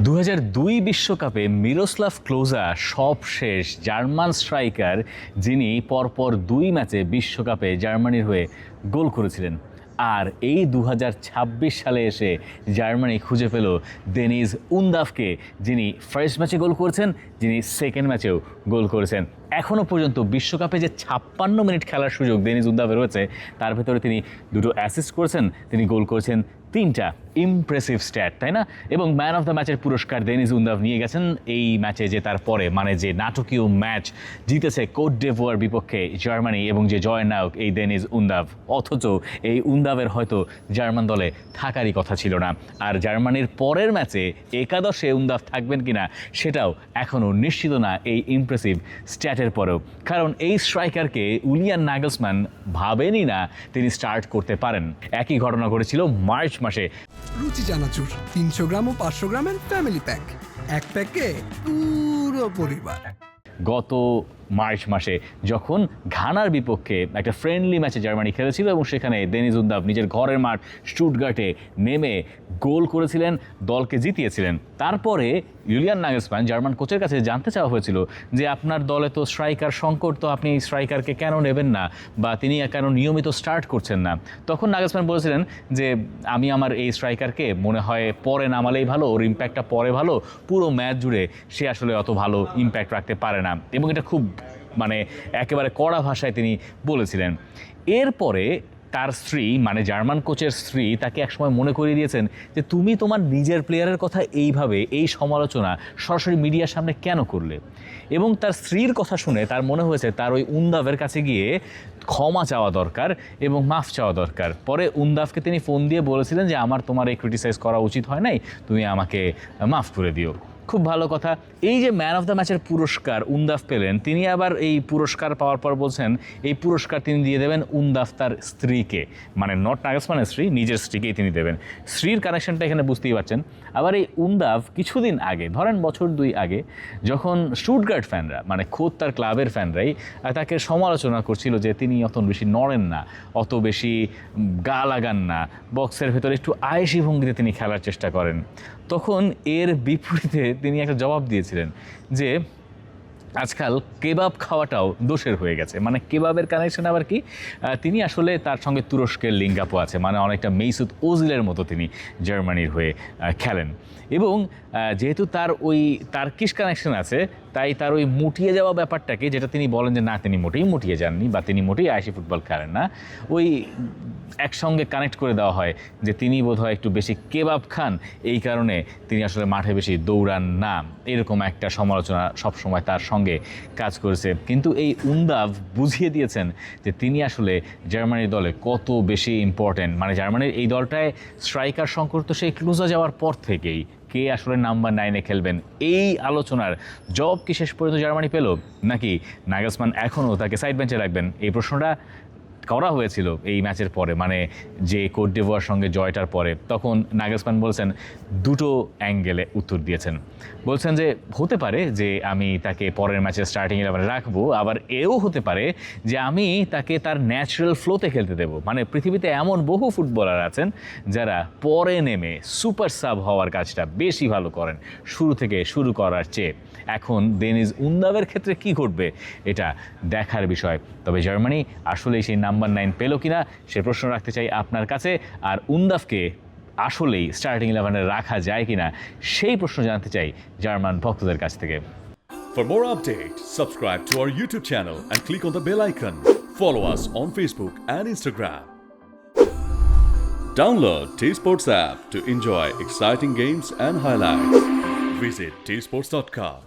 2002 বিশ্বকাপে মিরোস্লাভ ক্লোজা সবশেষ German striker, যিনি পরপর 2 ম্যাচে বিশ্বকাপে জার্মানির হয়ে গোল করেছিলেন। আর এই 2026 সালে এসে জার্মানি খুঁজে পেল ডেনিস উনদাফকে, যিনি ফার্স্ট ম্যাচে গোল করেছেন, যিনি সেকেন্ড ম্যাচেও গোল করেছেন। এখনও পর্যন্ত বিশ্বকাপে যে 56 মিনিট খেলার সুযোগ ডেনিস উনদাফের রয়েছে, তার ভেতরে তিনি 2টো অ্যাসিস্ট করেছেন, তিনি গোল করেছেন 3টা। ইমপ্রেসিভ স্ট্যাট, তাই না? এবং ম্যান অফ দ্য ম্যাচের পুরস্কার ডেনিস উনদাফ নিয়ে গেছেন এই ম্যাচে জেতার পরে, মানে যে নাটকীয় ম্যাচ জিতেছে কোট ডিভোয়ার বিপক্ষে জার্মানি এবং যে জয় নায়ক এই ডেনিস উনদাফ। অথচ এই উনদাফের হয়তো জার্মান দলে থাকারই কথা ছিল না। আর জার্মানির পরের ম্যাচে একাদশে উনদাফ থাকবেন কিনা সেটাও এখনও নিশ্চিত না এই ইমপ্রেসিভ স্ট্যাটের পরেও, কারণ এই স্ট্রাইকারকে উলিয়ান নাগলসম্যান ভাবেনই না তিনি স্টার্ট করতে পারেন। একই ঘটনা ঘটেছিল মার্চ মাসে। রুচি চানাচুর 300 গ্রাম ও 500 গ্রামের ফ্যামিলি প্যাক, এক প্যাকে পুরো পরিবার। গত মার্চ মাসে যখন ঘানার বিপক্ষে একটা ফ্রেন্ডলি ম্যাচে জার্মানি খেলেছিল এবং সেখানে ডেনিস উনদাফ নিজের ঘরের মাঠ স্টুটগার্টে নেমে গোল করেছিলেন, দলকে জিতিয়েছিলেন। তারপরে ইউলিয়ান নাগলসম্যান জার্মান কোচের কাছে জানতে চাওয়া হয়েছিল যে আপনার দলে তো স্ট্রাইকার সংকট, তো আপনি স্ট্রাইকারকে কেন নেবেন না বা তিনি কেন নিয়মিত স্টার্ট করছেন না। তখন নাগলসম্যান বলেছিলেন যে আমি আমার এই স্ট্রাইকারকে মনে হয় পরে নামালেই ভালো, ওর ইম্প্যাক্টটা পরে ভালো, পুরো ম্যাচ জুড়ে সে আসলে অত ভালো ইম্প্যাক্ট রাখতে পারে না। এবং এটা খুব একেবারে কড়া ভাষায় তিনি বলেছিলেন। এরপরে তার স্ত্রী, মানে জার্মান কোচের স্ত্রী, তাকে একসময় মনে করিয়ে দিয়েছেন যে তুমি তোমার নিজের প্লেয়ারের কথা এইভাবে এই সমালোচনা সরাসরি মিডিয়ার সামনে কেন করলে। এবং তার স্ত্রীর কথা শুনে তার মনে হয়েছে তার ওই উনদাফের কাছে গিয়ে ক্ষমা চাওয়া দরকার এবং মাফ চাওয়া দরকার। পরে উনদাফকে তিনি ফোন দিয়ে বলেছিলেন যে আমার তোমার এই ক্রিটিসাইজ করা উচিত হয় নাই, তুমি আমাকে মাফ করে দিও। খুব ভালো কথা। এই যে ম্যান অফ দ্য ম্যাচের পুরস্কার উনদাফ পেলেন, তিনি আবার এই পুরস্কার পাওয়ার পর বলছেন এই পুরস্কার তিনি দিয়ে দেবেন উনদাফ তার স্ত্রীকে, মানে নট নাগলসম্যানের স্ত্রী, নিজের স্ত্রীকেই তিনি দেবেন। স্ত্রীর কানেকশনটা এখানে বুঝতেই পারছেন। আবার এই উনদাফ কিছুদিন আগে, ধরেন বছর 2 আগে, যখন স্টুটগার্ট ফ্যানরা, মানে খোদ তার ক্লাবের ফ্যানরাই তাকে সমালোচনা করছিল যে তিনি অত বেশি নড়েন না, অত বেশি গা লাগান না, বক্সের ভেতরে একটু আয়েসি ভঙ্গিতে তিনি খেলার চেষ্টা করেন, তখন এর বিপরীতে তিনি একটা জবাব দিয়েছিলেন যে আজকাল কেবাব খাওয়াটাও দোষের হয়ে গেছে। মানে কেবাবের কানেকশন আবার কি, তিনি আসলে তার সঙ্গে তুরস্কের লিঙ্গাপো আছে, মানে অনেকটা মেইসুত ওজিলের মতো তিনি জার্মানির হয়ে খেলেন। এবং যেহেতু তার ওই টার্কিশ কানেকশন আছে, তাই তার ওই মুটিয়ে যাওয়া ব্যাপারটাকে, যেটা তিনি বলেন যে না তিনি মোটেই মুটিয়ে যাননি বা তিনি মোটেই আয়েসি ফুটবল খেলেন না, ওই একসঙ্গে কানেক্ট করে দেওয়া হয় যে তিনি বোধহয় একটু বেশি কেবাব খান, এই কারণে তিনি আসলে মাঠে বেশি দৌড়ান না। এরকম একটা সমালোচনা সবসময় তার সঙ্গে কাজ করেছে। কিন্তু এই উনদাফ বুঝিয়ে দিয়েছেন যে তিনি আসলে জার্মানির দলে কত বেশি ইম্পর্টেন্ট। মানে জার্মানির এই দলটায় স্ট্রাইকার সংকট তো সেই ক্লোজা যাওয়ার পর থেকেই, কে আসলে নাম্বার 9-এ খেলবেন এই আলোচনার জবাব কি শেষ পর্যন্ত জার্মানি পেল, নাকি নাগলসম্যান এখনও তাকে সাইড বেঞ্চে রাখবেন? এই প্রশ্নটা করা হয়েছিল এই ম্যাচের পরে, মানে যে কোট ডিভোয়ার সঙ্গে জয়টার পরে। তখন নাগলসম্যান বলছেন, 2টো অ্যাঙ্গেলে উত্তর দিয়েছেন। বলছেন যে হতে পারে যে আমি তাকে পরের ম্যাচে স্টার্টিং 11-এ রাখবো, আবার এও হতে পারে যে আমি তাকে তার ন্যাচারাল ফ্লোতে খেলতে দেবো। মানে পৃথিবীতে এমন বহু ফুটবলার আছেন যারা পরে নেমে সুপার সাব হওয়ার কাজটা বেশি ভালো করেন শুরু থেকে শুরু করার চেয়ে। এখন ডেনিস উনদাফের ক্ষেত্রে কি ঘটবে এটা দেখার বিষয়। তবে জার্মানি আসলেই সেই নাম্বার 9 পেল কিনা সে প্রশ্ন রাখতে চাই আপনার কাছে। আর উনদাফকে আসলেই স্টার্টিং 11-এ রাখা যায় কিনা সেই প্রশ্ন জানতে চাই জার্মান ভক্তদের কাছ থেকে। For more updates, subscribe to our YouTube channel and click on the bell icon. Follow us on Facebook and Instagram. Download T-Sports app to enjoy exciting games and highlights. Visit tsports.com.